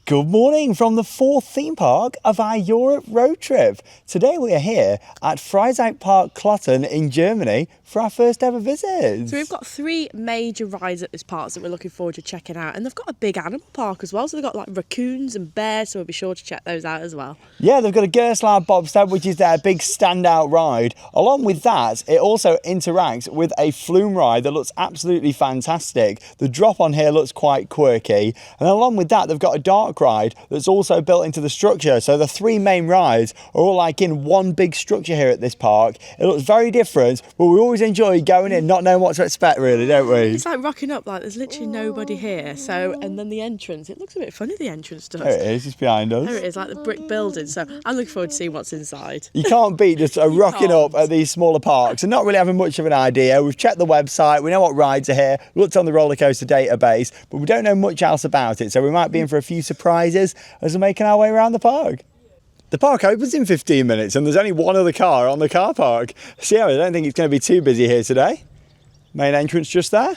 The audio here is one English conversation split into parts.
Good morning from the fourth theme park of our Europe road trip. Today we are here at Freizeitpark Klotten in Germany for our first ever visit. So we've got three major rides at this park that we're looking forward to checking out, and they've got a big animal park as well, so they've got like raccoons and bears, so we'll be sure to check those out as well. Yeah, they've got a Gerstlauer Bobsled, which is their big standout ride. Along with that, it also interacts with a flume ride that looks absolutely fantastic. The drop on here looks quite quirky, and along with that they've got a dark ride that's also built into the structure, so the three main rides are all like in one big structure here at this park. It looks very different, but we always enjoy going in not knowing what to expect, really, don't we? It's like rocking up like there's literally nobody here, so, and then the entrance, it looks a bit funny, the entrance does. There it is, it's behind us. There it is, like the brick building, so I'm looking forward to seeing what's inside. You can't beat just rocking up at these smaller parks and not really having much of an idea. We've checked the website, we know what rides are here, looked on the roller coaster database, but we don't know much else about it, so we might be in for a few surprises as we're making our way around the park. The park opens in 15 minutes and there's only one other car on the car park. So yeah, I don't think it's going to be too busy here today. Main entrance just there.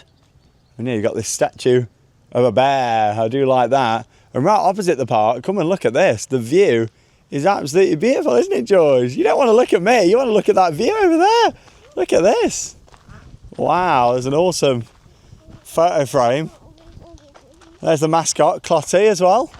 And yeah, you've got this statue of a bear. I do like that. And right opposite the park, come and look at this. The view is absolutely beautiful, isn't it, George? You don't want to look at me, you want to look at that view over there. Look at this. Wow, there's an awesome photo frame. There's the mascot, Clotty, as well.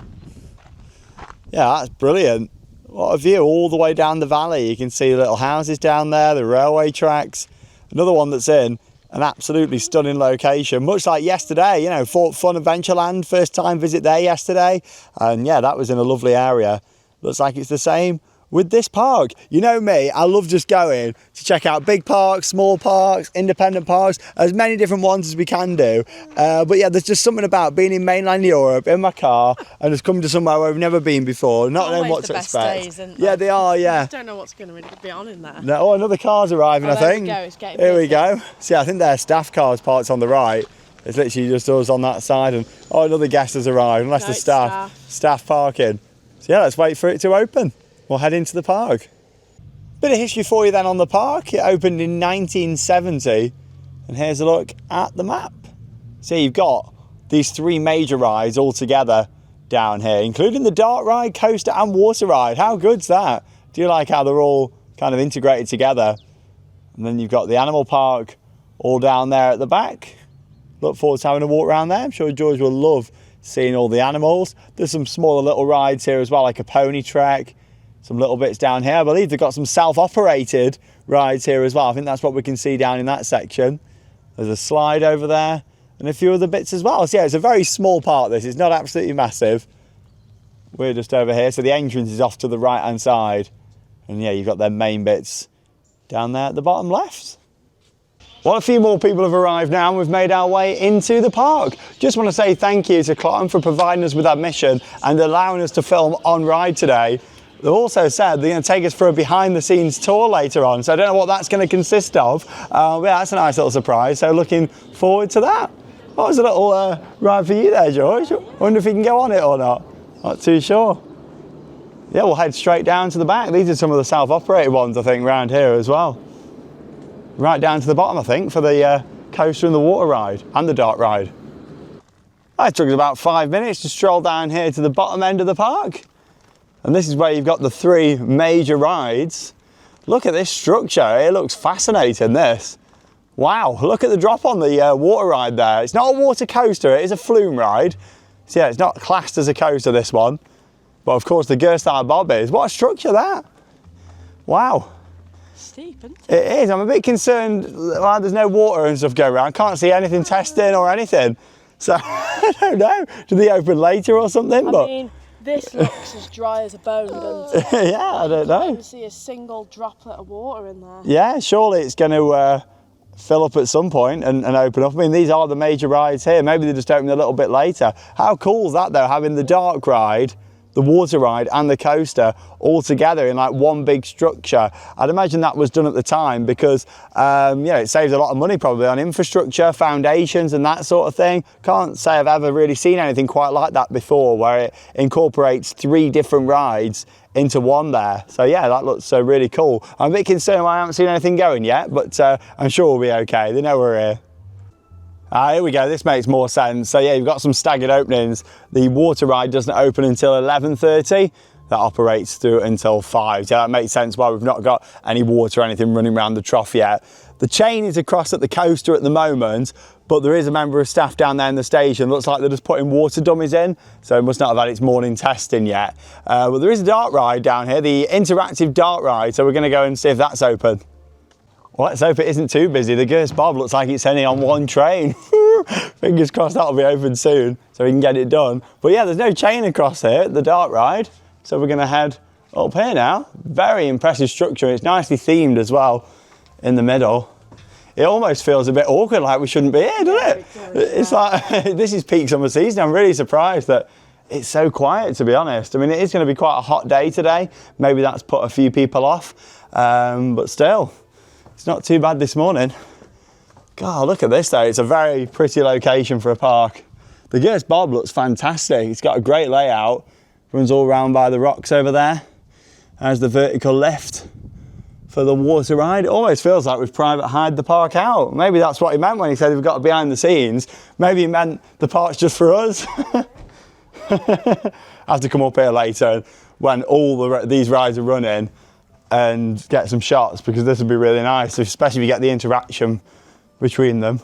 Yeah, that's brilliant. What a view all the way down the valley. You can see the little houses down there, the railway tracks. Another one that's in an absolutely stunning location, much like yesterday, you know, Fort Fun Adventureland, first time visit there yesterday. And yeah, that was in a lovely area. Looks like it's the same with this park. You know me, I love just going to check out big parks, small parks, independent parks, as many different ones as we can do. But yeah, there's just something about being in mainland Europe in my car and just coming to somewhere where we've never been before, not knowing what to expect. Days, yeah, they are, yeah. I don't know what's going to really be on in there. No, oh, another car's arriving, I think. There we go, it's getting Here busy. we go. See, I think their staff car's parked on the right. It's literally just us on that side, and oh, another guest has arrived, unless the staff parking. So yeah, let's wait for it to open. We'll head into the park. Bit of history for you then on the park. It opened in 1970, and here's a look at the map. So you've got these three major rides all together down here, including the dark ride, coaster and water ride. How good's that? Do you like how they're all kind of integrated together? And then you've got the animal park all down there at the back. Look forward to having a walk around there. I'm sure George will love seeing all the animals. There's some smaller little rides here as well, like a pony trek. Some little bits down here. I believe they've got some self-operated rides here as well. I think that's what we can see down in that section. There's a slide over there and a few other bits as well. So yeah, it's a very small park, this. It's not absolutely massive. We're just over here. So the entrance is off to the right-hand side. And yeah, you've got their main bits down there at the bottom left. Well, a few more people have arrived now and we've made our way into the park. Just want to say thank you to Klotten for providing us with admission and allowing us to film on ride today. They've also said they're going to take us for a behind-the-scenes tour later on, so I don't know what that's going to consist of. But yeah, that's a nice little surprise, so looking forward to that. What was a little ride for you there, George? I wonder if you can go on it or not. Not too sure. Yeah, we'll head straight down to the back. These are some of the self-operated ones, I think, around here as well. Right down to the bottom, I think, for the coaster and the water ride, and the dark ride. It took us about 5 minutes to stroll down here to the bottom end of the park. And this is where you've got the three major rides. Look at this structure, it looks fascinating, this. Wow, look at the drop on the water ride there. It's not a water coaster, it is a flume ride. So yeah, it's not classed as a coaster, this one. But of course the Gerstlauer Bob is. What a structure that. Wow. Steep, isn't it? It is, I'm a bit concerned, well, there's no water and stuff going around. Can't see anything testing or anything. So, I don't know, do they open later or something? I mean, this looks as dry as a bone, doesn't it? Yeah, I don't know. I don't see a single droplet of water in there. Yeah, surely it's going to fill up at some point and open up. I mean, these are the major rides here. Maybe they just open a little bit later. How cool is that though, having the dark ride, the water ride and the coaster all together in like one big structure. I'd imagine that was done at the time because yeah, it saves a lot of money probably on infrastructure, foundations and that sort of thing. Can't say I've ever really seen anything quite like that before, where it incorporates three different rides into one there. So yeah, that looks really cool. I'm a bit concerned I haven't seen anything going yet, but I'm sure we'll be okay. They know we're here. Here we go, this makes more sense. So yeah, you've got some staggered openings. The water ride doesn't open until 11:30. That operates through until 5. So that makes sense why we've not got any water or anything running around the trough yet. The chain is across at the coaster at the moment, but there is a member of staff down there in the station. Looks like they're just putting water dummies in, so it must not have had its morning testing yet. But there is a dart ride down here, the interactive dart ride, so we're going to go and see if that's open. Well, let's hope it isn't too busy. The Gerst Bob looks like it's only on one train. Fingers crossed that'll be open soon so we can get it done. But yeah, there's no chain across here, the dart ride. So we're going to head up here now. Very impressive structure. It's nicely themed as well in the middle. It almost feels a bit awkward, like we shouldn't be here, doesn't it? It's like, this is peak summer season. I'm really surprised that it's so quiet, to be honest. I mean, it is going to be quite a hot day today. Maybe that's put a few people off. But still, it's not too bad this morning. God, look at this though. It's a very pretty location for a park. The Gerst Bob looks fantastic. It's got a great layout. Runs all around by the rocks over there. There's the vertical lift for the water ride. It almost feels like we've private hired the park out. Maybe that's what he meant when he said we've got behind the scenes. Maybe he meant the park's just for us. I have to come up here later when all these rides are running and get some shots, because this would be really nice, especially if you get the interaction between them.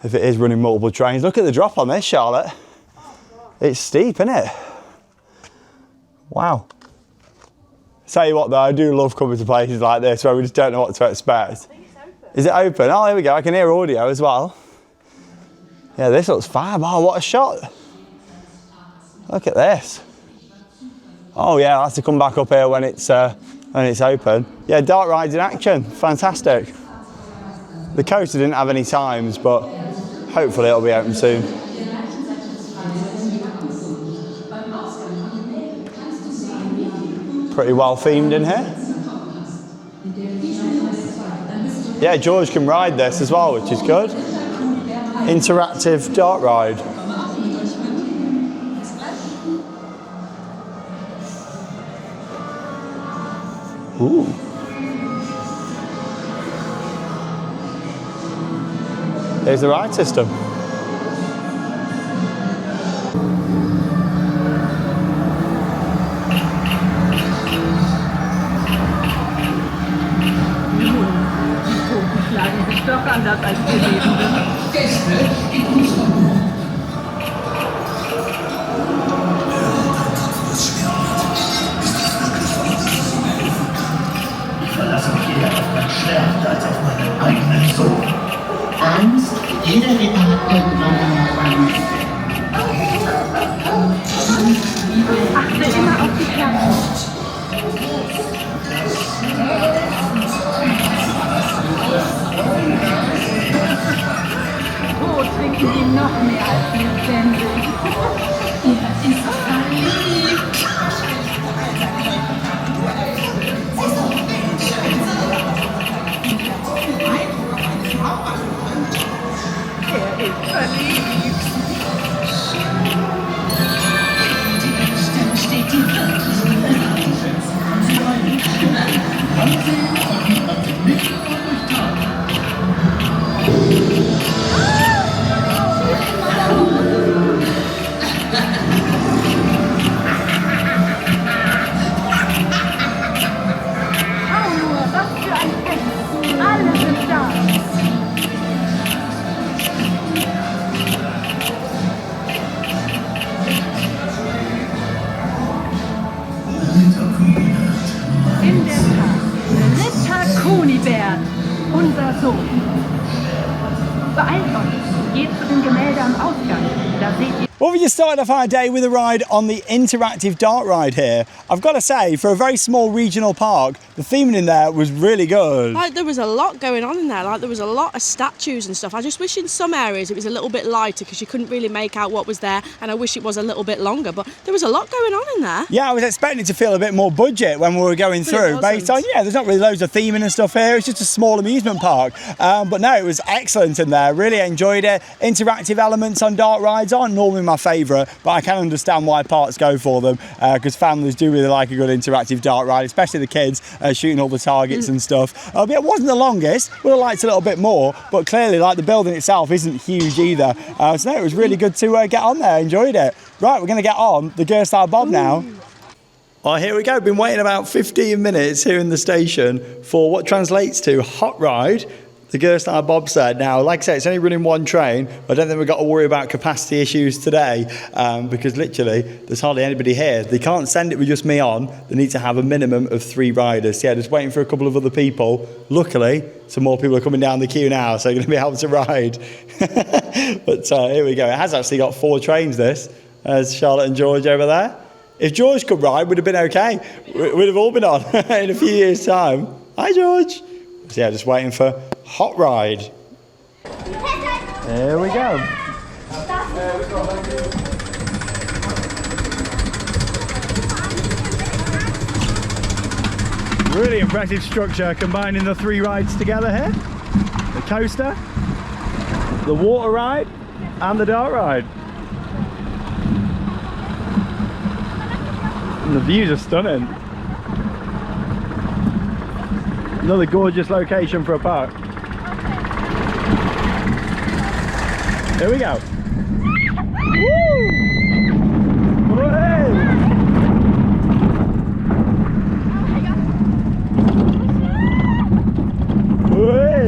If it is running multiple trains. Look at the drop on this, Charlotte. It's steep, isn't it? Wow. Tell you what though, I do love coming to places like this where we just don't know what to expect. I think it's open. Is it open? Oh, here we go. I can hear audio as well. Yeah, this looks fab. Oh, what a shot. Look at this. Oh yeah, I'll have to come back up here when it's open. Yeah, dart rides in action. Fantastic. The coaster didn't have any times, but hopefully it'll be open soon. Pretty well themed in here. Yeah, George can ride this as well, which is good. Interactive dart ride. Ooh. There's the ride system. Doch anders als wir Lebenden. Gäste, ich verlasse mich eher auf mein Schwert als auf meinen eigenen Sohn. Angst, jeder Ritter hat irgendwann einmal Angst. Achte immer auf die Kerzen. Oh, trinken Sie noch mehr als lebendig. Er ist verliebt. Er ist verliebt. Dann steht die wirkliche Welt. Sie wollen schwimmen. Ansehen und nicht durchtagen. Schau nur, was für ein Fest. Alle sind da. In der Tat, Ritter Kunibert, unser Sohn. Beeilt euch, geht zu dem Gemälde am Ausgang. Da seht ihr. Well, we just started off our day with a ride on the interactive dart ride here. I've got to say, for a very small regional park, the theming in there was really good. Like, there was a lot going on in there. Like, there was a lot of statues and stuff. I just wish in some areas it was a little bit lighter because you couldn't really make out what was there, and I wish it was a little bit longer, but there was a lot going on in there. Yeah, I was expecting it to feel a bit more budget when we were going through. Based on, yeah, there's not really loads of theming and stuff here. It's just a small amusement park. But no, it was excellent in there. Really enjoyed it. Interactive elements on dart rides aren't normally my favourite favourite, but I can understand why parks go for them, because families do really like a good interactive dark ride, especially the kids shooting all the targets and stuff. But it wasn't the longest, would have liked a little bit more, but clearly like the building itself isn't huge either. So no, it was really good to get on there, enjoyed it. Right, we're going to get on the Gerstlauer Bob now. Well, here we go. Been waiting about 15 minutes here in the station for what translates to hot ride, the Gerstlauer Bobsled. Now, like I said, it's only running one train. I don't think we've got to worry about capacity issues today because literally there's hardly anybody here. They can't send it with just me on. They need to have a minimum of 3 riders. So, yeah, just waiting for a couple of other people. Luckily, some more people are coming down the queue now, so they're going to be able to ride. But here we go. It has actually got 4 trains, this. There's Charlotte and George over there. If George could ride, we'd have been okay. We'd have all been on in a few years' time. Hi, George. So yeah, just waiting for hot ride. Here we go. Really impressive structure, combining the 3 rides together here. The coaster, the water ride, and the dark ride. And the views are stunning. Another gorgeous location for a park. Here we go. Woo! Hooray! Hooray!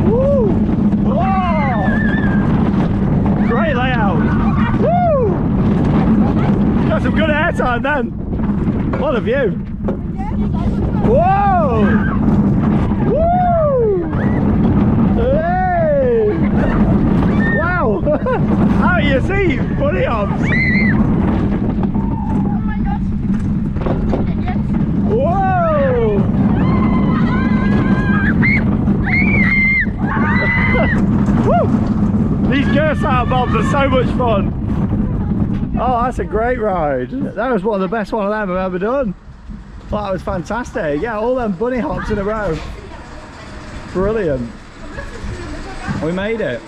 Woo! Wow! Great layout. Woo! Got some good airtime then. What a view. Whoa! Woo! Hey! Wow! How do you see? Bunny hops. Whoa! Woo! These Gerstlauer Bobs are so much fun. Oh, that's a great ride. That was one of the best one of them I've ever done. Thought that was fantastic. Yeah, all them bunny hops in a row. Brilliant. We made it.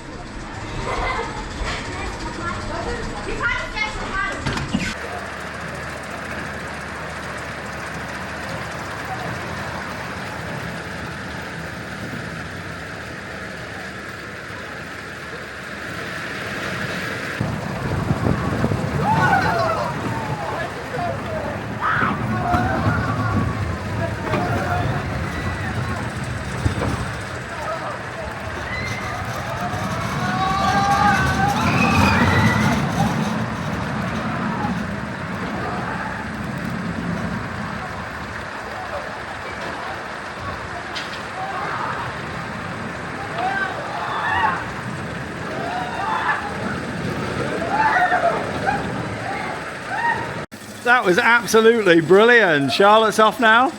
That was absolutely brilliant. Charlotte's off now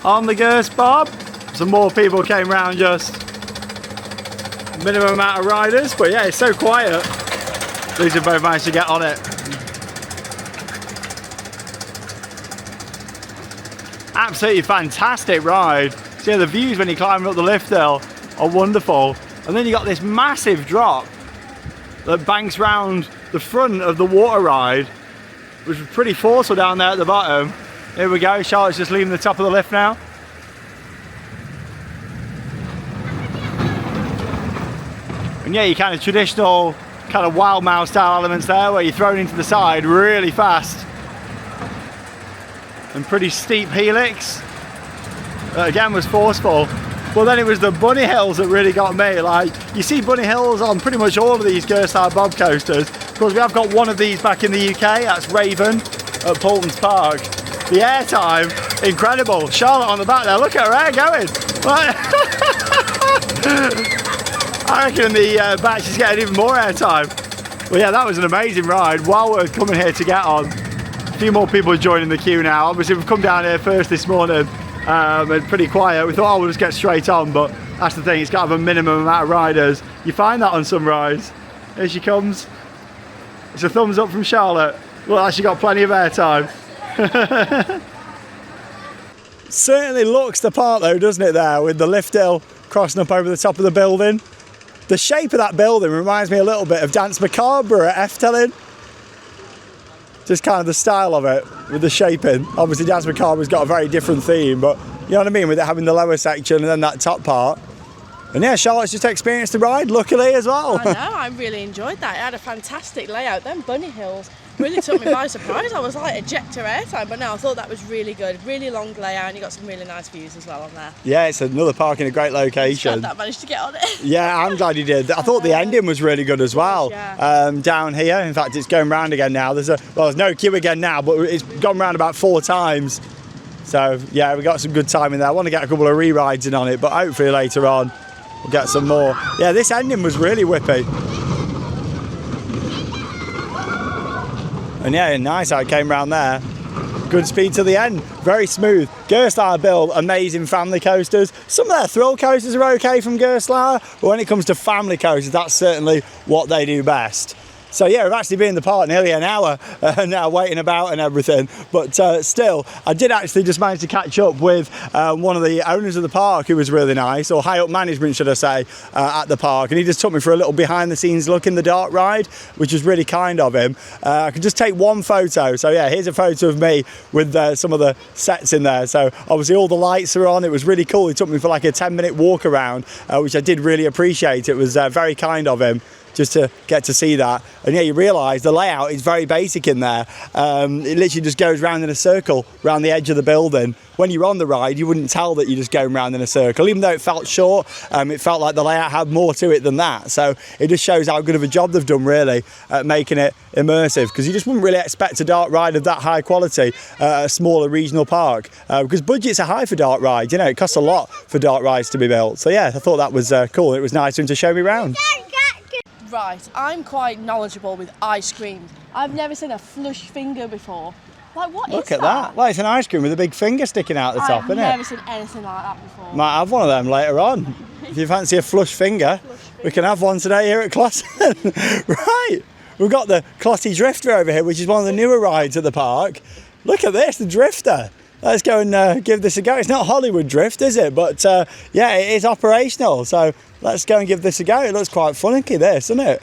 on the Gerst Bob. Some more people came round, just minimum amount of riders, but yeah, it's so quiet. These have both managed to get on it. Absolutely fantastic ride. So yeah, the views when you're climbing up the lift hill are wonderful. And then you got this massive drop that banks round the front of the water ride, which was pretty forceful down there at the bottom. Here we go, Charlotte's just leaving the top of the lift now. And yeah, your kind of traditional, kind of wild mouse style elements there, where you're thrown into the side really fast. And pretty steep helix. That again was forceful. But then it was the bunny hills that really got me. Like, you see bunny hills on pretty much all of these Gerstlauer Bob coasters. Of course, we have got one of these back in the UK. That's Raven at Poulton's Park. The airtime, incredible. Charlotte on the back there, look at her hair going. I reckon in the back she's getting even more airtime. Well, yeah, that was an amazing ride. Well worth coming here to get on. A few more people are joining the queue now. Obviously, we've come down here first this morning. And pretty quiet. We thought, oh, we'll just get straight on, but that's the thing, it's got to have a minimum amount of riders. You find that on some rides. Here she comes. It's a thumbs up from Charlotte. Well, actually got plenty of airtime. Certainly looks the part though, doesn't it, there, with the lift hill crossing up over the top of the building. The shape of that building reminds me a little bit of Dance Macabre at Efteling. Just kind of the style of it with the shaping. Obviously Dance Macabre's got a very different theme, but you know what I mean, with it having the lower section and then that top part. And yeah, Charlotte's just experienced the ride, luckily as well. I know, I really enjoyed that. It had a fantastic layout. Them bunny hills really took me by surprise. I was like, ejector airtime, but no, I thought that was really good. Really long layout, and you got some really nice views as well on there. Yeah, it's another park in a great location. I'm glad that I managed to get on it. Yeah, I'm glad you did. I thought the ending was really good as well. Yeah. Down here, in fact, it's going round again now. There's no queue again now, but it's gone round about 4 times. So yeah, we got some good time in there. I want to get a couple of re-rides in on it, but hopefully later on we'll get some more. Yeah, this ending was really whippy. And yeah, nice how it came round there. Good speed to the end, very smooth. Gerstlauer build amazing family coasters. Some of their thrill coasters are okay from Gerstlauer, but when it comes to family coasters, that's certainly what they do best. So yeah, we've actually been in the park nearly an hour now, waiting about and everything. But still, I did actually just manage to catch up with one of the owners of the park, who was really nice, or high up management, should I say, at the park. And he just took me for a little behind the scenes look in the dark ride, which was really kind of him. I could just take one photo. So yeah, here's a photo of me with some of the sets in there. So obviously all the lights are on. It was really cool. He took me for like a 10-minute walk around, which I did really appreciate. It was very kind of him, just to get to see that. And yeah, you realise the layout is very basic in there. It literally just goes round in a circle around the edge of the building. When you're on the ride, you wouldn't tell that you're just going round in a circle. Even though it felt short, it felt like the layout had more to it than that. So it just shows how good of a job they've done, really, at making it immersive, because you just wouldn't really expect a dark ride of that high quality at a smaller regional park, because budgets are high for dark rides. You know, it costs a lot for dark rides to be built. So yeah, I thought that was cool. It was nice of him to show me around. Right, I'm quite knowledgeable with ice cream. I've never seen a flush finger before. Like, what is that? Look at that. Well, it's an ice cream with a big finger sticking out the top, isn't it? I've never seen anything like that before. Might have one of them later on. If you fancy a flush finger, we can have one today here at Klotten. Right, we've got the Klotti Drifter over here, which is one of the newer rides at the park. Look at this, the Drifter. Let's go and give this a go. It's not Hollywood Drift, is it? But yeah, it is operational. So let's go and give this a go. It looks quite funky, this, doesn't it?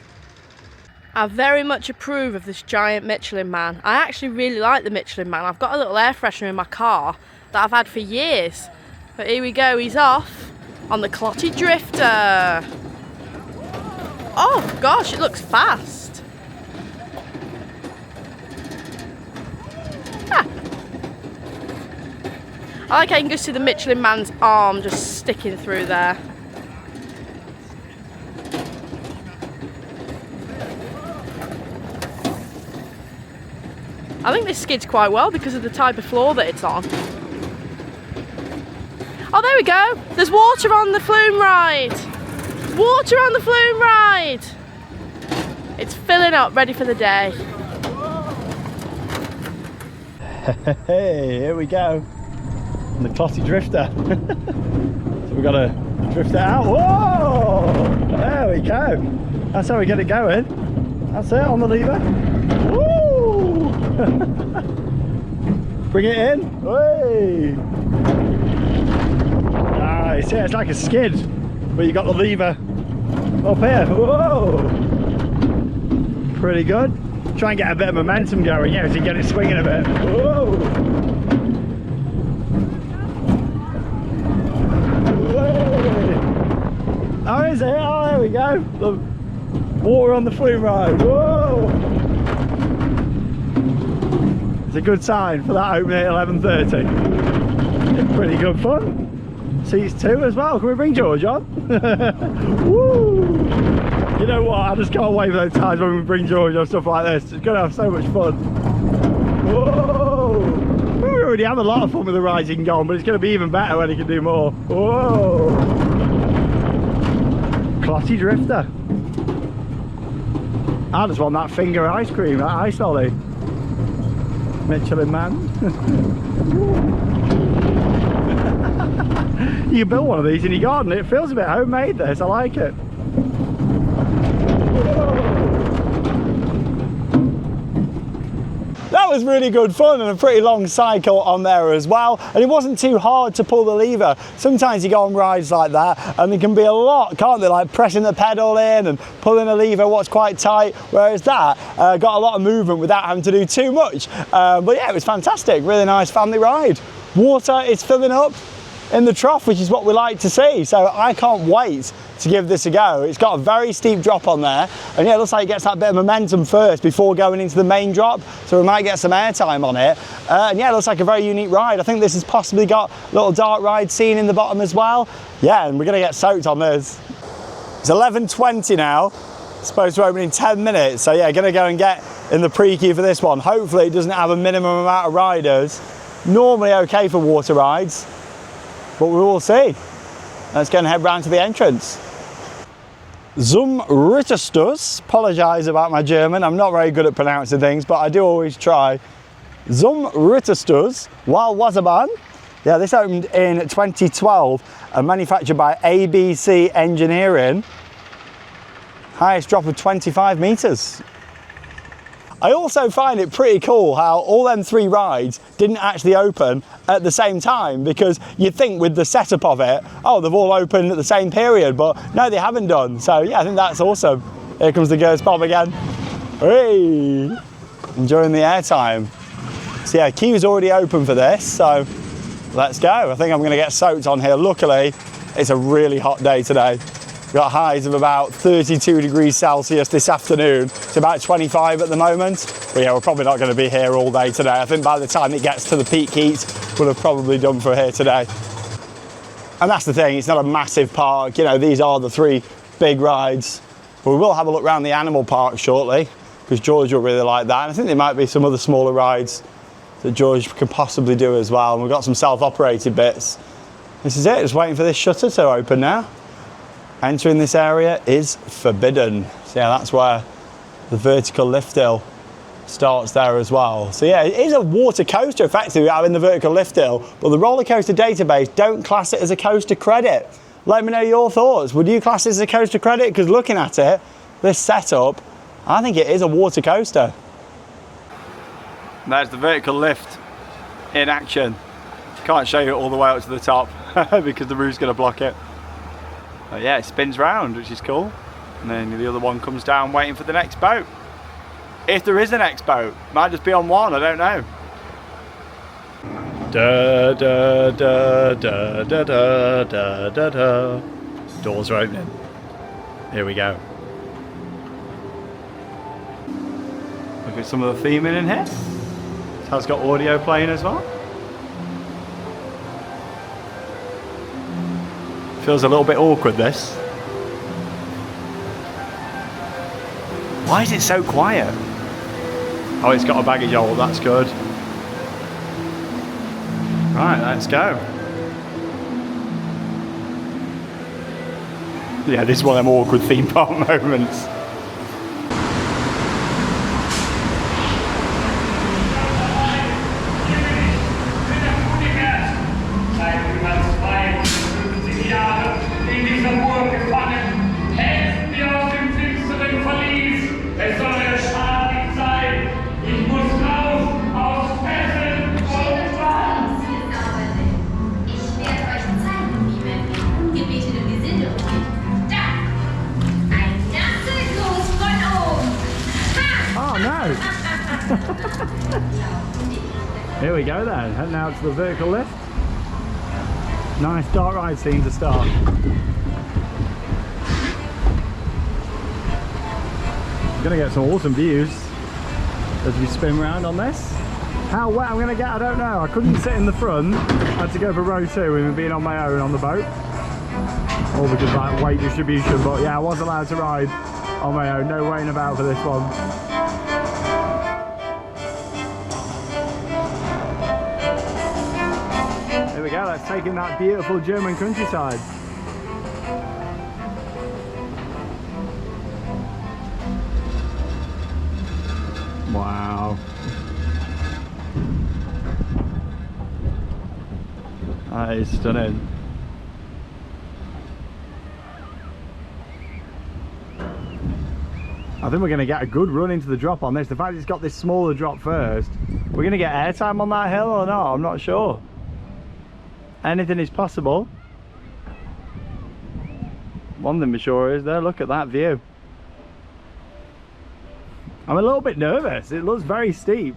I very much approve of this giant Michelin Man. I actually really like the Michelin Man. I've got a little air freshener in my car that I've had for years. But here we go, he's off on the Klotti Drifter. Oh gosh, it looks fast. I like how you can just see the Michelin Man's arm just sticking through there. I think this skids quite well because of the type of floor that it's on. Oh, there we go. There's water on the flume ride. Water on the flume ride. It's filling up, ready for the day. Hey, here we go. On the Klotti Drifter. So we've got to drift it out. Whoa! There we go. That's how we get it going. That's it, on the lever. Woo! Bring it in. Hey! Nice. Yeah, it's like a skid, but you got the lever up here. Whoa! Pretty good. Try and get a bit of momentum going, yeah, so you get it swinging a bit. Whoa! Oh, is it? Oh, there we go. The water on the flume ride. Whoa! It's a good sign for that opening at 11:30. Pretty good fun. Seats 2 as well. Can we bring George on? Woo! You know what? I just can't wait for those times when we bring George on stuff like this. It's going to have so much fun. Whoa! We already have a lot of fun with the rides he can go on, but it's going to be even better when he can do more. Whoa! Klotti Drifter. I just want that finger ice cream, that ice lolly. Michelin Man. You can build one of these in your garden. It feels a bit homemade, this. I like it. that was really good fun, and a pretty long cycle on there as well. And it wasn't too hard to pull the lever. Sometimes you go on rides like that and there can be a lot, can't they? Like pressing the pedal in and pulling a lever what's quite tight, whereas that got a lot of movement without having to do too much. But yeah, it was fantastic, really nice family ride. Water is filling up in the trough, which is what we like to see. So I can't wait to give this a go. It's got a very steep drop on there, and yeah, it looks like it gets that bit of momentum first before going into the main drop, so we might get some airtime on it. And yeah, it looks like a very unique ride. I think this has possibly got a little dark ride scene in the bottom as well. Yeah, and we're gonna get soaked on this. It's 11:20 now. It's supposed to open in 10 minutes, so yeah, gonna go and get in the pre-queue for this one. Hopefully it doesn't have a minimum amount of riders. Normally okay for water rides, but we will see. Let's go and head round to the entrance. Zum Rittestus. Apologise about my German. I'm not very good at pronouncing things, but I do always try. Zum Rittestus Walwasserbahn. Yeah, this opened in 2012 and manufactured by ABC Engineering. Highest drop of 25 metres. I also find it pretty cool how all them 3 rides didn't actually open at the same time, because you'd think with the setup of it, oh, they've all opened at the same period, but no, they haven't done. So yeah, I think that's awesome. Here comes the Gers Bob again. Hey! Enjoying the airtime. So yeah, queue's already open for this, so let's go. I think I'm gonna get soaked on here. Luckily, it's a really hot day today. We've got highs of about 32 degrees Celsius this afternoon. It's about 25 at the moment. But yeah, we're probably not going to be here all day today. I think by the time it gets to the peak heat, we'll have probably done for here today. And that's the thing, it's not a massive park. You know, these are the 3 big rides. But we will have a look around the animal park shortly, because George will really like that. And I think there might be some other smaller rides that George can possibly do as well. And we've got some self-operated bits. This is it, just waiting for this shutter to open now. Entering this area is forbidden. So yeah, that's where the vertical lift hill starts there as well. So yeah, it is a water coaster effectively out in the vertical lift hill, but the roller coaster database don't class it as a coaster credit. Let me know your thoughts. Would you class it as a coaster credit? Because looking at it, this setup, I think it is a water coaster. There's the vertical lift in action. Can't show you it all the way up to the top because the roof's going to block it. But yeah, it spins round, which is cool. And then the other one comes down waiting for the next boat. If there is a next boat, might just be on one, I don't know. Da da da da da da da da da. Doors are opening. Here we go. Look at some of the theming in here. It has got audio playing as well. Feels a little bit awkward, this. Why is it so quiet? Oh, it's got a baggage hold, that's good. Right, let's go. Yeah, this is one of them awkward theme park moments. Here we go then, heading out to the vertical lift. Nice dark ride scene to start. I'm gonna get some awesome views as we spin around on this. How wet I'm gonna get, I don't know. I couldn't sit in the front. I had to go for row 2 and being on my own on the boat. All because of like weight distribution, but yeah, I was allowed to ride on my own. No waiting about for this one. Here we go, let's take in that beautiful German countryside. Wow. That is stunning. I think we're going to get a good run into the drop on this. The fact it's got this smaller drop first, we're going to get airtime on that hill or not, I'm not sure. Anything is possible. One thing for sure is though, look at that view. I'm a little bit nervous, it looks very steep.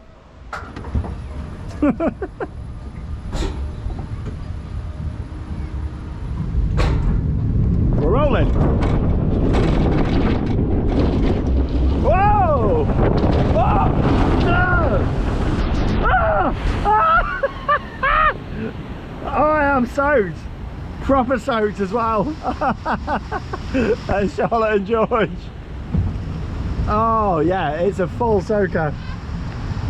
We're rolling. Whoa! Whoa! Ah! Ah! Oh, I am soaked. Proper soaked as well. And Charlotte and George. Oh yeah, it's a full soaker.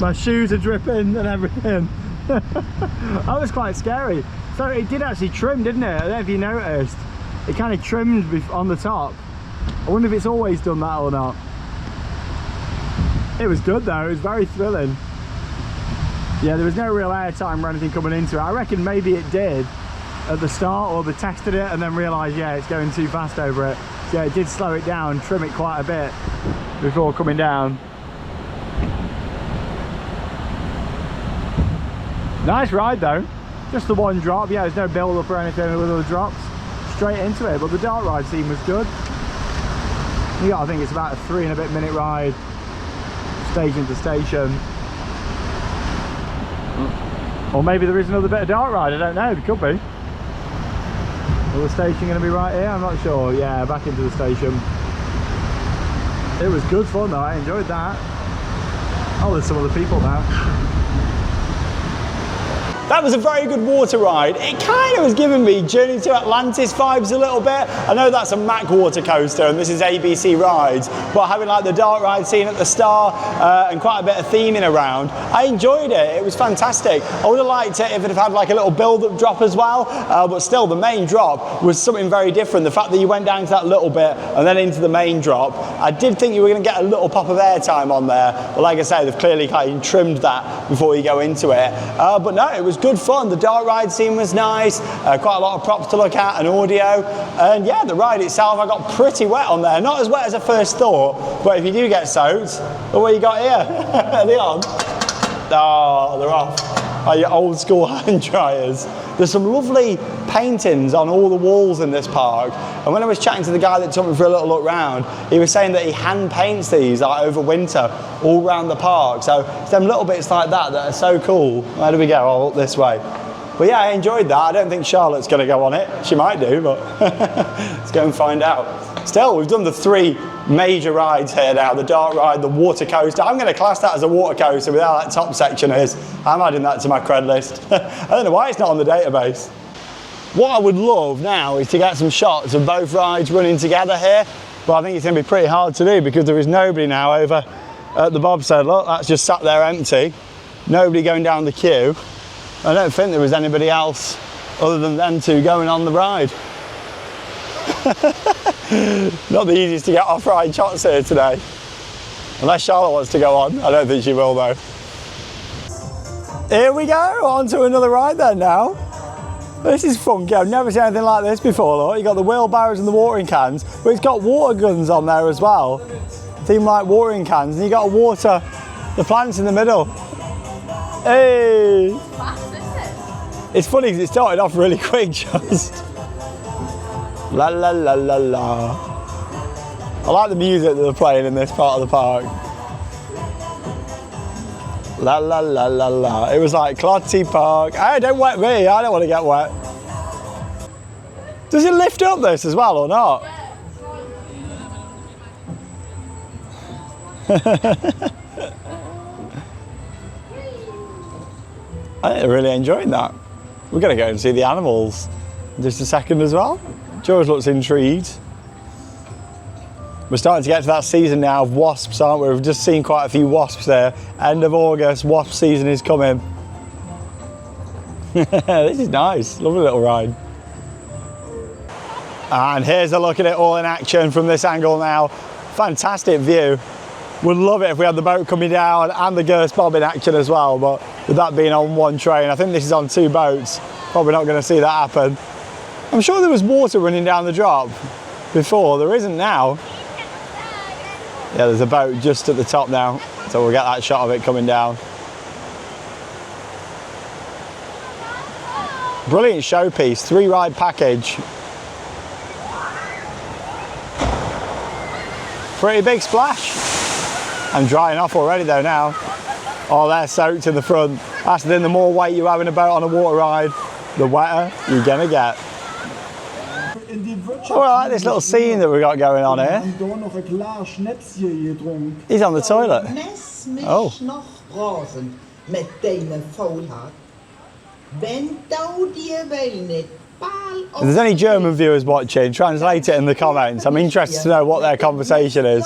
My shoes are dripping and everything. That was quite scary. So it did actually trim, didn't it? I don't know if you noticed. It kind of trimmed on the top. I wonder if it's always done that or not. It was good though, it was very thrilling. Yeah, there was no real airtime or anything coming into it. I reckon maybe it did at the start, or they tested it and then realised, yeah, it's going too fast over it. So yeah, it did slow it down, trim it quite a bit before coming down. Nice ride though. Just the one drop, yeah, there's no build up or anything with other drops. Straight into it, but the dark ride scene was good. Yeah, I think it's about a 3 and a bit minute ride, station to station. Or maybe there is another bit of dark ride, I don't know, there could be. Is the station going to be right here? I'm not sure. Yeah, back into the station. It was good fun though, I enjoyed that. Oh, there's some other people now. That was a very good water ride. It kind of was giving me Journey to Atlantis vibes a little bit. I know that's a Mack water coaster and this is ABC Rides, but having like the dark ride scene at the start and quite a bit of theming around, I enjoyed it. It was fantastic. I would have liked it if it had had like a little build-up drop as well, but still the main drop was something very different. The fact that you went down to that little bit and then into the main drop, I did think you were going to get a little pop of airtime on there, but like I say, they've clearly kind of trimmed that before you go into it. But no, it was good fun. The dark ride scene was nice, quite a lot of props to look at and audio, and yeah, the ride itself I got pretty wet on there. Not as wet as I first thought, but if you do get soaked, look what you got here. Are they on? Oh, they're off. Oh, your old school hand dryers. There's some lovely paintings on all the walls in this park, and when I was chatting to the guy that took me for a little look round, he was saying that he hand paints these like over winter all around the park. So it's them little bits like that that are so cool. Where do we go? Oh, up this way. But yeah, I enjoyed that. I don't think Charlotte's going to go on it. She might do, but let's go and find out. Still, we've done the 3 major rides here now, the dark ride, the water coaster. I'm going to class that as a water coaster with how that top section is. I'm adding that to my cred list. I don't know why it's not on the database. What I would love now is to get some shots of both rides running together here, but I think it's going to be pretty hard to do because there is nobody now over at the bobsled. Look, that's just sat there empty. Nobody going down the queue. I don't think there was anybody else other than them 2 going on the ride. Not the easiest to get off-ride shots here today. Unless Charlotte wants to go on. I don't think she will though. Here we go, on to another ride then now. This is funky, I've never seen anything like this before. Look, you've got the wheelbarrows and the watering cans, but it's got water guns on there as well. Theme like watering cans, and you've got to water the plants in the middle. Hey! It's funny because it started off really quick just. La la la la la. I like the music that they're playing in this part of the park. La la la la la. It was like Klotten Park. Hey, don't wet me, I don't want to get wet. Does it lift up this as well or not? I really enjoyed that. We're going to go and see the animals in just a second as well. George looks intrigued. We're starting to get to that season now of wasps, aren't we? We've just seen quite a few wasps there. End of August, wasp season is coming. This is nice, lovely little ride. And here's a look at it all in action from this angle now. Fantastic view. Would love it if we had the boat coming down and the Gerst bob in action as well, but with that being on one train, I think this is on 2 boats. Probably not going to see that happen. I'm sure there was water running down the drop before, there isn't now. Yeah, there's a boat just at the top now, so we'll get that shot of it coming down. Brilliant showpiece, 3-ride package. Pretty big splash. I'm drying off already though now. Oh, they're soaked to the front. That's the thing, the more weight you have in a boat on a water ride, the wetter you're gonna get. Oh, I like this little scene that we got going on here. He's on the toilet. Oh. If there's any German viewers watching, translate it in the comments. I'm interested to know what their conversation is.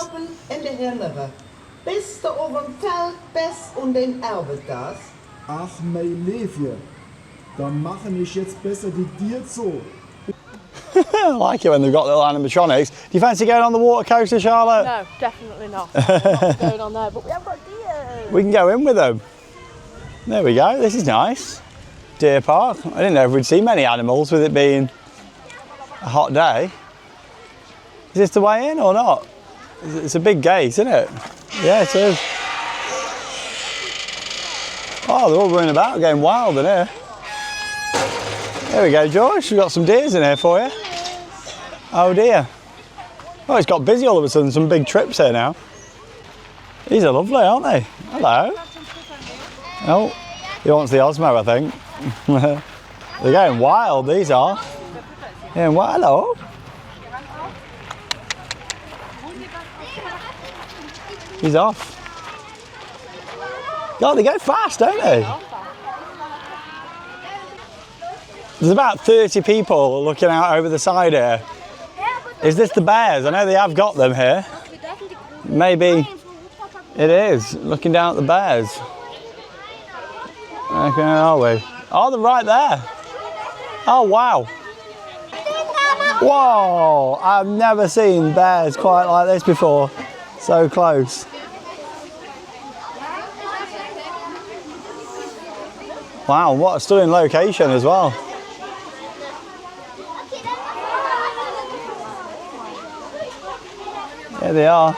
Ach, mein Levje, dann mache ich jetzt besser wie dir so. I like it when they've got little animatronics. Do you fancy going on the water coaster, Charlotte? No, definitely not. Not going on there, but we have got deer. We can go in with them. There we go, this is nice. Deer park. I didn't know if we'd see many animals with it being a hot day. Is this the way in or not? It's a big gate, isn't it? Yeah, it is. Oh, they're all running about, going wild in here. There we go, George. We've got some deers in here for you. Oh dear. Oh, it's got busy all of a sudden. Some big trips here now. These are lovely, aren't they? Hello. Oh, he wants the Osmo, I think. They're going wild, these are. Yeah, well, hello. He's off. God, they go fast, don't they? There's about 30 people looking out over the side here. Is this the bears? I know they have got them here. Maybe it is, looking down at the bears. Okay, where are we? Oh, they're right there. Oh, wow. Whoa, I've never seen bears quite like this before. So close. Wow, what a stunning location as well. Here they are.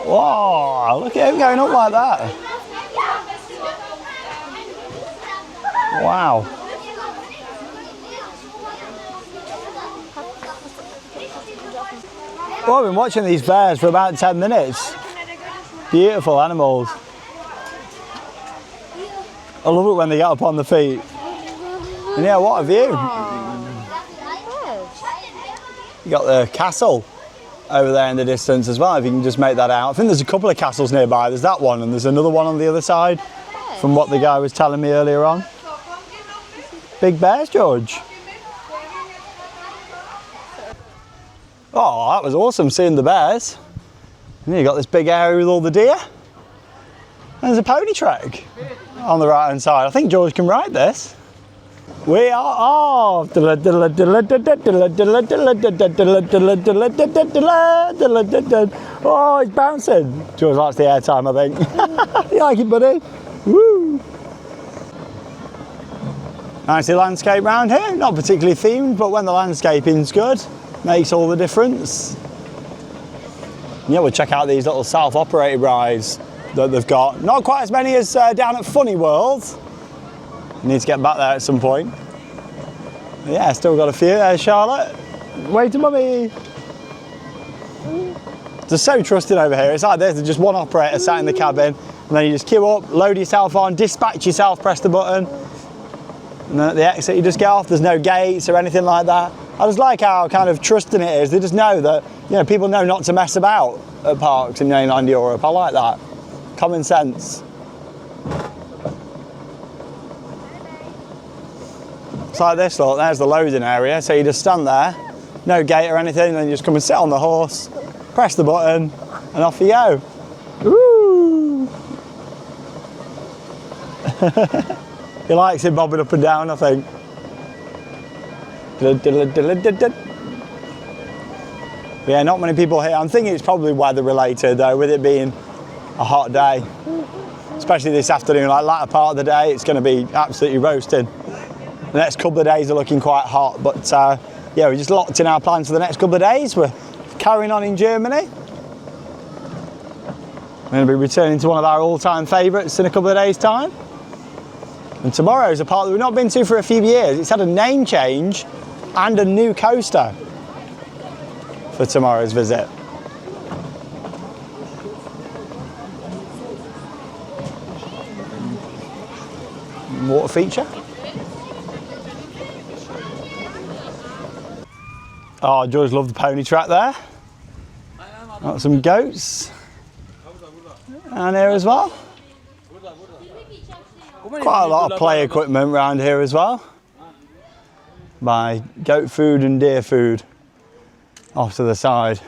Whoa, look at him going up like that. Wow. Well, I've been watching these bears for about 10 minutes. Beautiful animals. I love it when they get up on the feet. And yeah, what a view. You got the castle over there in the distance as well, if you can just make that out. I think there's a couple of castles nearby. There's that one and there's another one on the other side from what the guy was telling me earlier on. Big bears, George. Oh, that was awesome seeing the bears. And then you got this big area with all the deer. And there's a pony track on the right hand side. I think George can ride this. We are off. Oh, it's bouncing. George likes the airtime, I think. You like it, buddy? Woo. Nice landscape round here. Not particularly themed, but when the landscaping's good, makes all the difference. Yeah, we'll check out these little self-operated rides that they've got. Not quite as many as down at Funny World. Need to get back there at some point. Yeah, still got a few. There's Charlotte. Wave to mummy. They're so trusted over here. It's like this, there's just one operator sat in the cabin, and then you just queue up, load yourself on, dispatch yourself, press the button, and then at the exit you just get off. There's no gates or anything like that. I just like how kind of trusting it is. They just know that, you know, people know not to mess about at parks in mainland Europe. I like that. Common sense. It's like this, look, there's the loading area, so you just stand there, no gate or anything, then you just come and sit on the horse, press the button, and off you go. Woo! He likes it bobbing up and down, I think. But yeah, not many people here. I'm thinking it's probably weather related though, with it being a hot day. Especially this afternoon, like latter part of the day, it's going to be absolutely roasting. The next couple of days are looking quite hot, but yeah, we're just locked in our plans for the next couple of days. We're carrying on in Germany. We're going to be returning to one of our all-time favourites in a couple of days' time. And tomorrow's a park that we've not been to for a few years. It's had a name change and a new coaster for tomorrow's visit. Water feature. Oh, George loved the pony track there. Got some goats. And here as well. Quite a lot of play equipment around here as well. By goat food and deer food off to the side.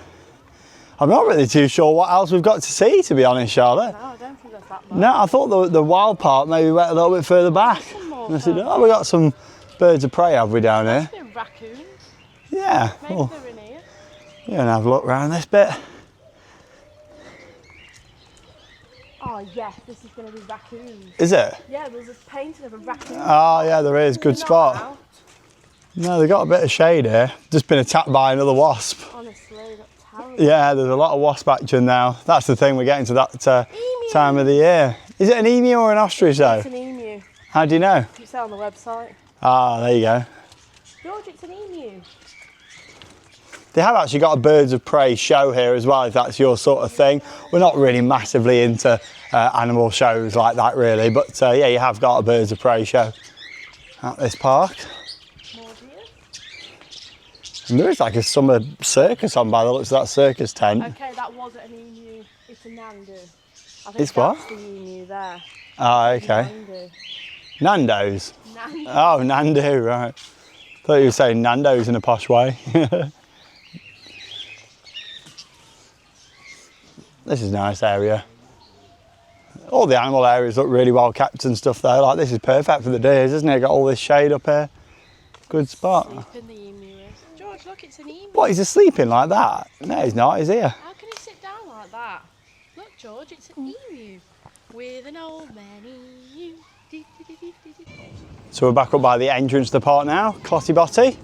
I'm not really too sure what else we've got to see, to be honest, Charlotte. No, I don't think there's that much. No, I thought the wild part maybe went a little bit further back. And I said, oh, we got some birds of prey, have we, down here? There's been raccoons. Yeah. Maybe Well, they're in here. yeah, and have a look around this bit. Oh yes, this is going to be raccoons. Is it? Yeah, there's this painting of a raccoon. Oh, yeah, there is. Good They're not spot. out. No, they've got a bit of shade here. Just been attacked by another wasp. Honestly, that's terrible. Yeah, there's a lot of wasp action now. That's the thing, we're getting to that time of the year. Is it an emu or an ostrich though? It's an emu. How do you know? It's on the website. Ah, there you go. George, it's an emu. They have actually got a birds of prey show here as well, if that's your sort of thing. We're not really massively into animal shows like that really, but yeah, you have got a birds of prey show at this park. More deer. And there is like a summer circus on by the looks of that circus tent. Okay, that wasn't an emu. It's a nandu. I think It's that's what? the emu there. Oh, okay. Nandu. Nando's. Nandu. Oh, Nandu, right. Thought you were saying Nando's in a posh way. This is a nice area. All the animal areas look really well kept and stuff though. Like this is perfect for the deers, isn't it? Got all this shade up here. Good spot. Sleeping the emu is. George, look, it's an emu. What, he's sleeping like that? No, he's not, he's here. How can he sit down like that? Look, George, it's an emu. With an old man emu. So we're back up by the entrance to the park now. Clotty Botty.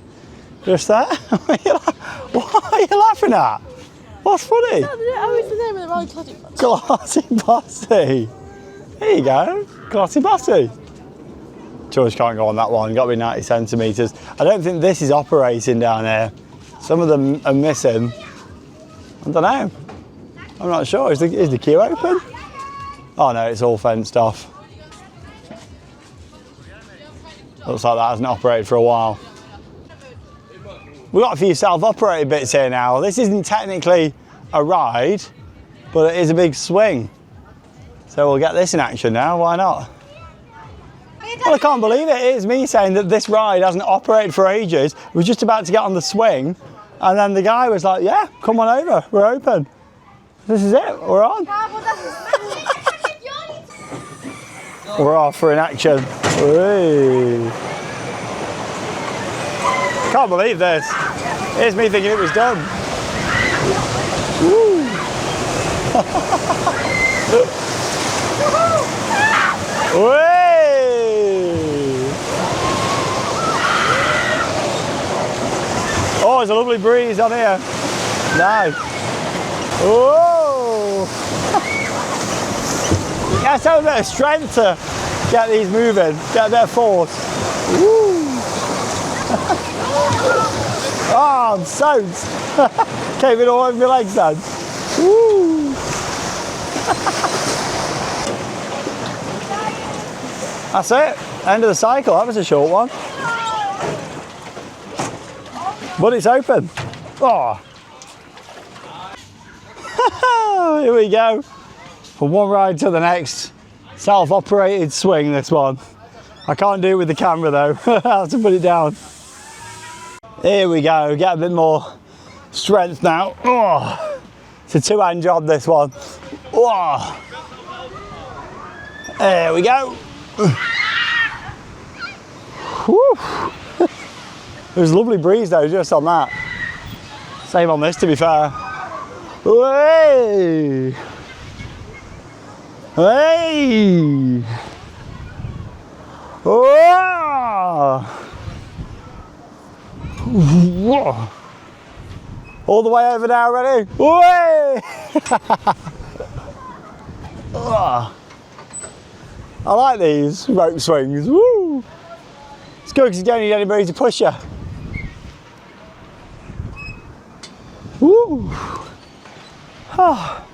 Just there. What are you laughing at? What's funny? Oh, it's the name of the road, Clotty. Clotty Botty. There you go. Clotty Botty. George can't go on that one. Got to be 90 centimetres. I don't think this is operating down here. Some of them are missing. I don't know. I'm not sure. Is the queue open? Oh no, it's all fenced off. Looks like that hasn't operated for a while. We've got a few self-operated bits here now. This isn't technically a ride, but it is a big swing. So we'll get this in action now, why not? Well, I can't believe it. It is me saying that this ride hasn't operated for ages. We're just about to get on the swing, and then the guy was like, yeah, come on over, we're open. This is it, we're on. We're off for an action. Whee. Can't believe this. Here's me thinking it was done. Woo. Oh, there's a lovely breeze on here. Nice. Whoa. You have to have a bit of strength to get these moving, get a bit of force. Woo. Oh, I'm soaked. Came in all over my legs then. Woo. That's it. End of the cycle. That was a short one. But it's open. Oh. Here we go. From one ride to the next. Self-operated swing, this one. I can't do it with the camera though. I have to put it down. Here we go. Get a bit more strength now. Oh. It's a two-hand job, this one. Oh. There we go. Whew. There's a lovely breeze though, just on that. Same on this, to be fair. Hey! Hey! Oh! Whoa. All the way over now, ready? Way! I like these rope swings. Woo! It's good because you don't need anybody to push you. Woo! Oh.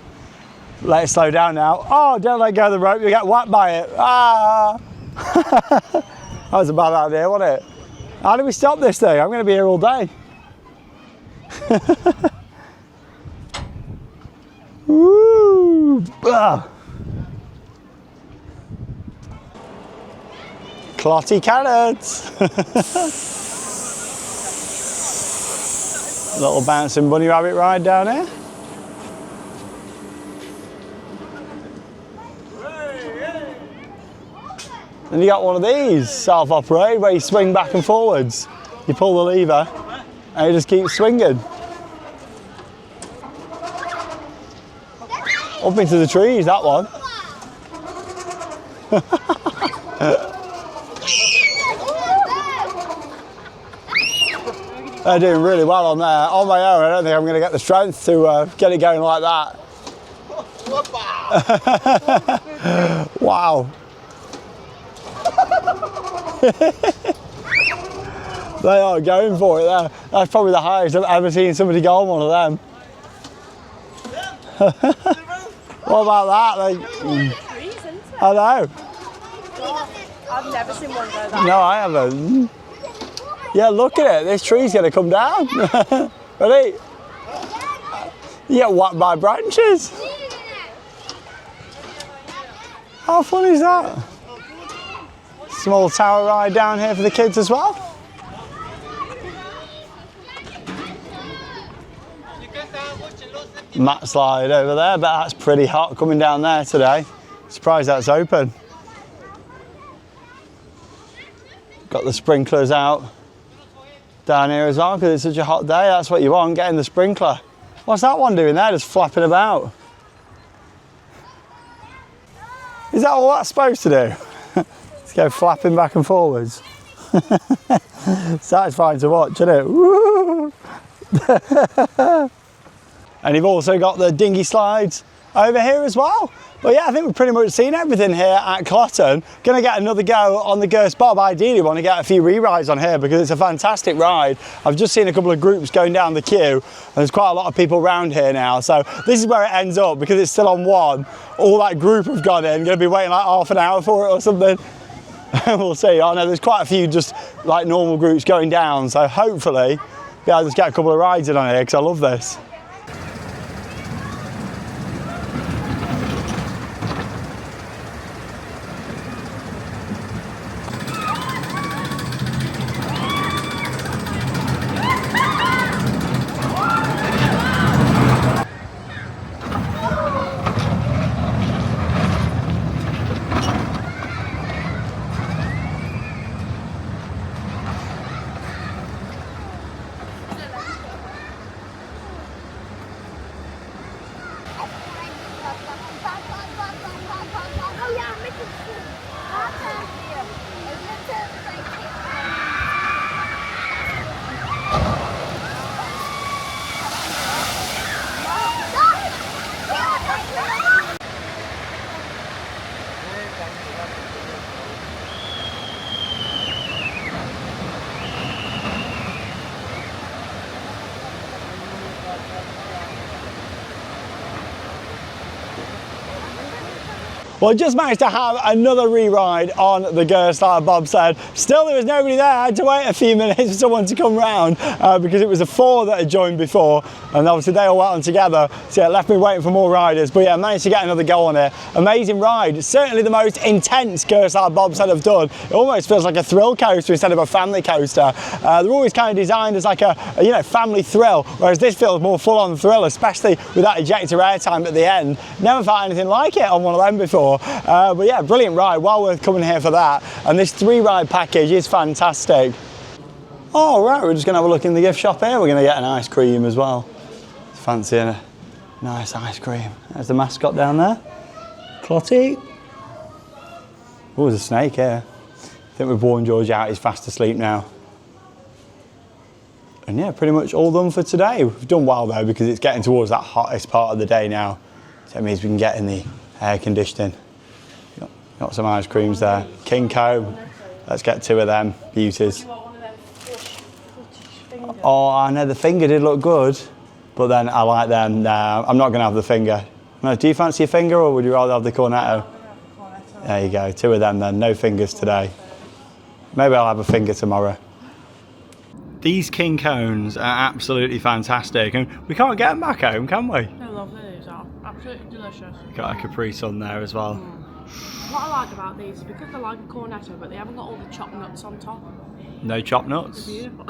Let it slow down now. Oh, don't let go of the rope, you get whacked by it. Ah! That was a bad idea, wasn't it? How do we stop this thing? I'm going to be here all day. Woo! Ah. Clotty carrots. Little bouncing bunny rabbit ride down here. Then you got one of these self-operated where you swing back and forwards. You pull the lever and you just keep swinging. Up into the trees, that one. They're doing really well on there. On my own, I don't think I'm going to get the strength to get it going like that. Wow. They are going for it there. That's probably the highest I've ever seen somebody go on one of them. What about that? I know. I've never seen one go that. No, I haven't. Yeah, look at it. This tree's going to come down. Ready? You get whacked by branches. How fun is that? Small tower ride down here for the kids as well. Mat slide over there, but that's pretty hot coming down there today. Surprised that's open. Got the sprinklers out down here as well because it's such a hot day. That's what you want, getting the sprinkler. What's that one doing there, just flapping about? Is that all that's supposed to do? Let's go flapping back and forwards. Satisfying to watch, isn't it? Woo! And you've also got the dinghy slides over here as well. But yeah, I think we've pretty much seen everything here at Klotten. Gonna get another go on the Gerst Bob. Ideally want to get a few re-rides on here because it's a fantastic ride. I've just seen a couple of groups going down the queue and there's quite a lot of people around here now. So this is where it ends up because it's still on one. All that group have gone in, gonna be waiting like half an hour for it or something. We'll see. I know there's quite a few just like normal groups going down. So hopefully be able to just get a couple of rides in on here because I love this. Well, I just managed to have another re-ride on the Gerstlauer Bobsled. Still, there was nobody there. I had to wait a few minutes for someone to come round because it was the 4 that had joined before, and obviously they all went on together, so it left me waiting for more riders. But yeah, I managed to get another go on it. Amazing ride. Certainly the most intense Gerstlauer Bobsled I've done. It almost feels like a thrill coaster instead of a family coaster. They're always kind of designed as like a family thrill, whereas this feels more full-on thrill, especially with that ejector airtime at the end. Never felt anything like it on one of them before. But yeah, brilliant ride, well worth coming here for that. And this 3-ride package is fantastic. All right, we're just gonna have a look in the gift shop here. We're gonna get an ice cream as well. Fancying a nice ice cream. There's the mascot down there, Clotty. Oh, there's a snake here. I think we've worn George out, he's fast asleep now. And yeah, pretty much all done for today. We've done well though, because it's getting towards that hottest part of the day now. So that means we can get in the air conditioning. Got some ice creams there. King Cone. Let's get 2 of them beauties. Oh, I know the finger did look good, but then I like them. No, I'm not going to have the finger. No, do you fancy a finger, or would you rather have the cornetto? There you go, 2 of them then. No fingers today. Maybe I'll have a finger tomorrow. These King Cones are absolutely fantastic, and we can't get them back home, can we? They're lovely, these are. Absolutely delicious. Got a Capri Sun there as well. What I like about these is because they're like a cornetto, but they haven't got all the chopped nuts on top. No chopped nuts? Beautiful.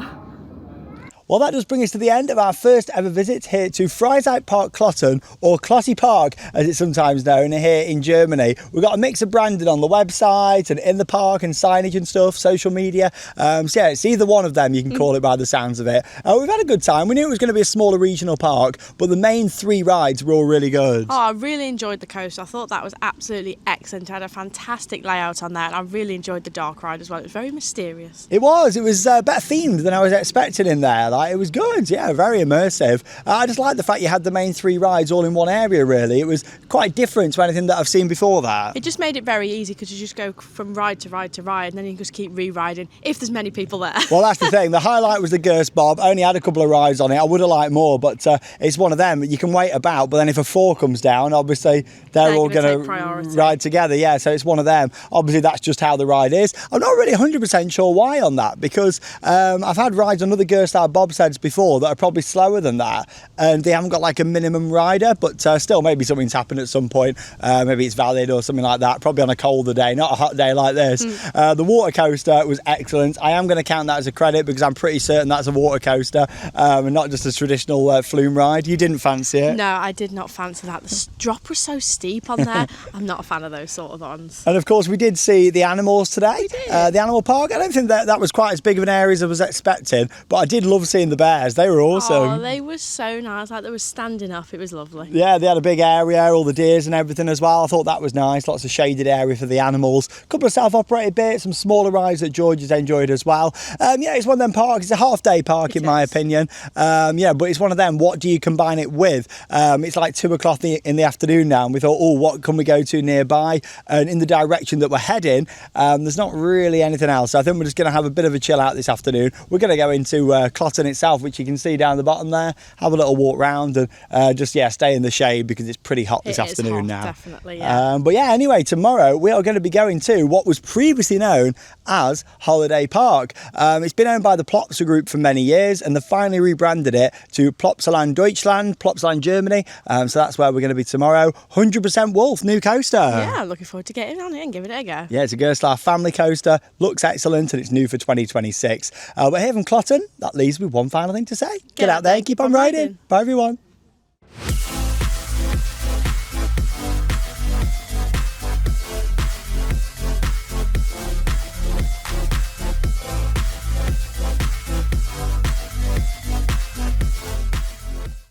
Well, that does bring us to the end of our first ever visit here to Freizeitpark Klotten, or Klotti Park as it's sometimes known, here in Germany. We've got a mix of branding on the website and in the park and signage and stuff, social media. So yeah, it's either one of them, you can call it by the sounds of it. We've had a good time. We knew it was going to be a smaller regional park, but the main 3 rides were all really good. Oh, I really enjoyed the coaster. I thought that was absolutely excellent. It had a fantastic layout on there, and I really enjoyed the dark ride as well. It was very mysterious. It was better themed than I was expecting in there. It was good, yeah, very immersive. I just like the fact you had the main 3 rides all in one area, really. It was quite different to anything that I've seen before that. It just made it very easy because you just go from ride to ride to ride, and then you can just keep re-riding if there's many people there. Well, that's the thing. The highlight was the Gerst Bob. Only had a couple of rides on it. I would have liked more, but it's one of them. You can wait about, but then if a 4 comes down, obviously they're all going to ride together. Yeah, so it's one of them. Obviously, that's just how the ride is. I'm not really 100% sure why on that, because I've had rides on other Gerstlauer Bobsleds before that are probably slower than that, and they haven't got like a minimum rider, but still maybe something's happened at some point. Maybe it's valid or something like that, probably on a colder day, not a hot day like this. The water coaster was excellent. I am going to count that as a credit because I'm pretty certain that's a water coaster and not just a traditional flume ride. You didn't fancy it? No, I did not fancy that. The drop was so steep on there. I'm not a fan of those sort of ones. And of course we did see the animals today. The animal park, I don't think that was quite as big of an area as I was expecting, but I did love seeing the bears. They were awesome. Oh, they were so nice. Like, they were standing up. It was lovely. Yeah, they had a big area, all the deers and everything as well. I thought that was nice. Lots of shaded area for the animals. A couple of self-operated bits, some smaller rides that George has enjoyed as well. Yeah, it's one of them parks. It's a half-day park in my opinion. Yeah, but it's one of them. What do you combine it with? It's like 2 o'clock in the afternoon now, and we thought, oh, what can we go to nearby? And in the direction that we're heading, there's not really anything else. So I think we're just going to have a bit of a chill out this afternoon. We're going to go into Klotten itself, which you can see down the bottom there, have a little walk round and just stay in the shade because it's pretty hot this afternoon now. Definitely, yeah. But yeah, anyway, tomorrow we are going to be going to what was previously known as Holiday Park. It's been owned by the Plopsa Group for many years, and they finally rebranded it to Plopsaland Deutschland, Plopsaland Germany. So that's where we're going to be tomorrow. 100% Wolf, new coaster. Yeah, looking forward to getting on it and giving it a go. Yeah, it's a Gerstlauer family coaster, looks excellent, and it's new for 2026. But here from Klotten, that leaves me one final thing to say. Get out there, keep on riding. Bye everyone.